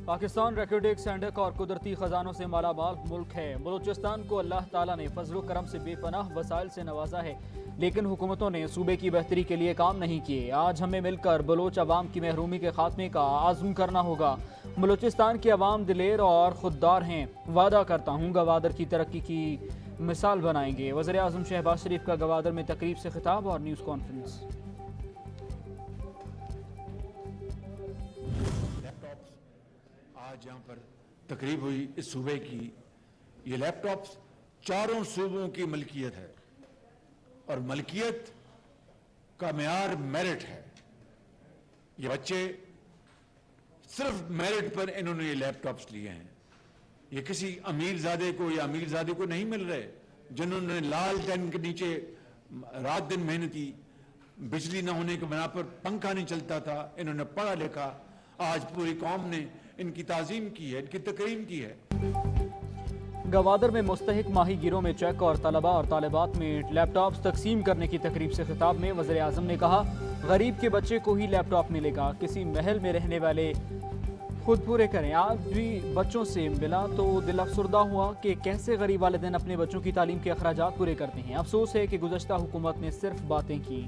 پاکستان ریکارڈک سینڈک اور قدرتی خزانوں سے مالا مال ملک ہے۔ بلوچستان کو اللہ تعالیٰ نے فضل و کرم سے بے پناہ وسائل سے نوازا ہے، لیکن حکومتوں نے صوبے کی بہتری کے لیے کام نہیں کیے۔ آج ہمیں مل کر بلوچ عوام کی محرومی کے خاتمے کا عزم کرنا ہوگا۔ بلوچستان کے عوام دلیر اور خوددار ہیں، وعدہ کرتا ہوں گوادر کی ترقی کی مثال بنائیں گے۔ وزیر اعظم شہباز شریف کا گوادر میں تقریب سے خطاب اور نیوز کانفرنس۔ آج یہاں پر تقریب ہوئی اس صوبے کی، یہ لیپ ٹاپس چاروں صوبوں کی ملکیت ہے اور ملکیت کا معیار میرٹ ہے۔ یہ بچے صرف میرٹ پر انہوں نے یہ لیپ ٹاپس لیے ہیں۔ یہ کسی امیر زادے کو یا امیر زادے کو نہیں مل رہے جنہوں نے لال ٹین کے نیچے رات دن محنت کی، بجلی نہ ہونے کے بنا پر پنکھا نہیں چلتا تھا، انہوں نے پڑھا لکھا، آج پوری قوم نے ان کی تعظیم کی ہے، ان کی تکریم کی ہے۔ گوادر میں مستحق ماہی گیروں میں چیک اور طلباء اور طالبات میں لیپ ٹاپس تقسیم کرنے کی تقریب سے خطاب میں وزیر اعظم نے کہا، غریب کے بچے کو ہی لیپ ٹاپ ملے گا، کسی محل میں رہنے والے خود پورے کریں۔ آج بھی بچوں سے ملا تو دل افسردہ ہوا کہ کیسے غریب والدین اپنے بچوں کی تعلیم کے اخراجات پورے کرتے ہیں۔ افسوس ہے کہ گزشتہ حکومت نے صرف باتیں کی۔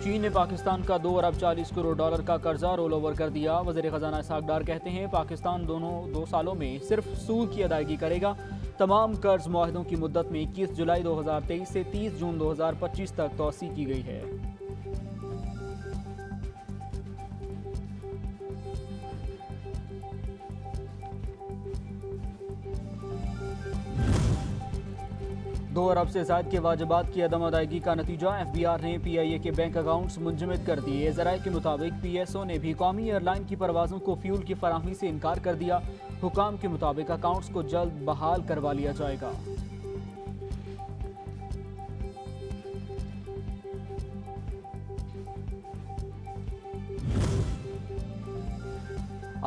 چین نے پاکستان کا 2 ارب 40 کروڑ ڈالر کا قرضہ رول اوور کر دیا۔ وزیر خزانہ اسحاق ڈار کہتے ہیں، پاکستان دو سالوں میں صرف سود کی ادائیگی کرے گا۔ تمام قرض معاہدوں کی مدت میں 21 جولائی 2023 سے 30 جون 2025 تک توسیع کی گئی ہے۔ دو ارب سے زائد کے واجبات کی عدم ادائیگی کا نتیجہ ایف بی آر نے پی آئی اے کے بینک اکاؤنٹس منجمد کر دیے۔ ذرائع کے مطابق پی ایس او نے بھی قومی ایئر لائن کی پروازوں کو فیول کی فراہمی سے انکار کر دیا۔ حکام کے مطابق اکاؤنٹس کو جلد بحال کروا لیا جائے گا۔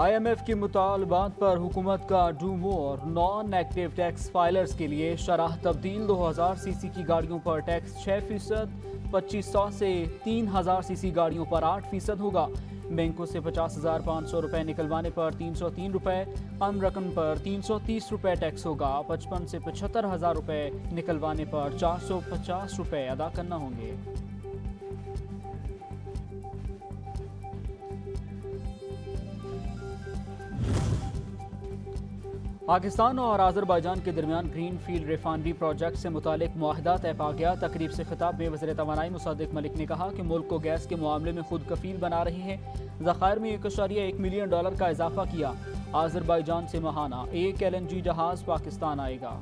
آئی ایم ایف کے مطالبات پر حکومت کا do more non active tax filers کے لیے شرح تبدیل۔ 2000 سی سی کی گاڑیوں پر ٹیکس 6%، 2500 سے 3000 سی سی گاڑیوں پر 8% ہوگا۔ بینکوں سے 50,500 روپے نکلوانے پر 303 روپے، عام رقم پر 330 روپے ٹیکس ہوگا۔ 55 سے 75,000 روپے نکلوانے پر 450 روپے ادا کرنا ہوں گے۔ پاکستان اور آذربائیجان کے درمیان گرین فیلڈ ریفائنری پروجیکٹ سے متعلق معاہدہ طے پا گیا۔ تقریب سے خطاب میں وزیر توانائی مصدق ملک نے کہا کہ ملک کو گیس کے معاملے میں خود کفیل بنا رہے ہیں۔ ذخائر میں 1.1 ملین ڈالر کا اضافہ کیا۔ آذربائیجان سے ماہانہ 1 LNG جہاز پاکستان آئے گا۔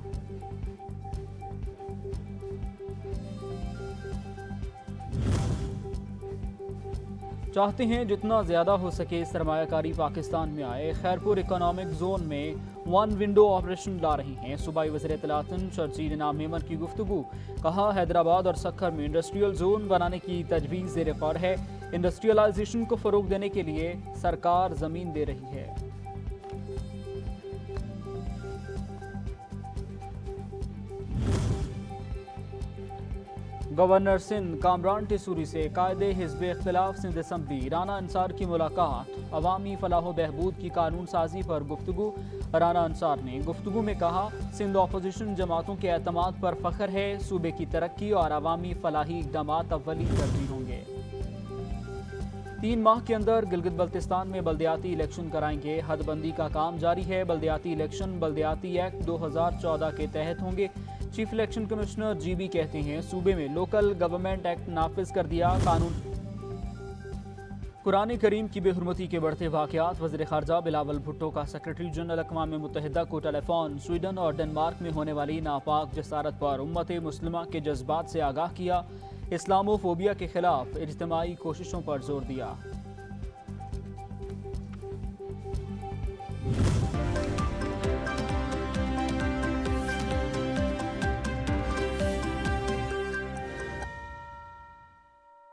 چاہتے ہیں جتنا زیادہ ہو سکے سرمایہ کاری پاکستان میں آئے۔ خیرپور اکنامک زون میں 1 ونڈو آپریشن لا رہی ہیں۔ صوبائی وزیر اطلاعات شرجیل انعام میمن کی گفتگو، کہا حیدرآباد اور سکھر میں انڈسٹریل زون بنانے کی تجویز زیر غور ہے۔ انڈسٹریلائزیشن کو فروغ دینے کے لیے سرکار زمین دے رہی ہے۔ گورنر سندھ کامران ٹیسوری سے قائد حزب اختلاف سندھ اسمبلی رانا انصار کی ملاقات۔ عوامی فلاح و بہبود کی قانون سازی پر گفتگو۔ رانا انصار نے گفتگو میں کہا، سندھ اپوزیشن جماعتوں کے اعتماد پر فخر ہے، صوبے کی ترقی اور عوامی فلاحی اقدامات اولین ترجیح ہوں گے۔ 3 ماہ کے اندر گلگت بلتستان میں بلدیاتی الیکشن کرائیں گے۔ حد بندی کا کام جاری ہے۔ بلدیاتی الیکشن بلدیاتی ایکٹ 2014 کے تحت ہوں گے۔ Chief election commissioner G B کہتے ہیں، صوبے میں لوکل گورنمنٹ ایکٹ نافذ کر دیا۔ قانون قرآن کریم کی بے حرمتی کے بڑھتے واقعات۔ وزیر خارجہ بلاول بھٹو کا سیکرٹری جنرل اقوام متحدہ کو ٹیلی فون۔ سویڈن اور ڈنمارک میں ہونے والی ناپاک جسارت پر امت مسلمہ کے جذبات سے آگاہ کیا۔ اسلامو فوبیا کے خلاف اجتماعی کوششوں پر زور دیا۔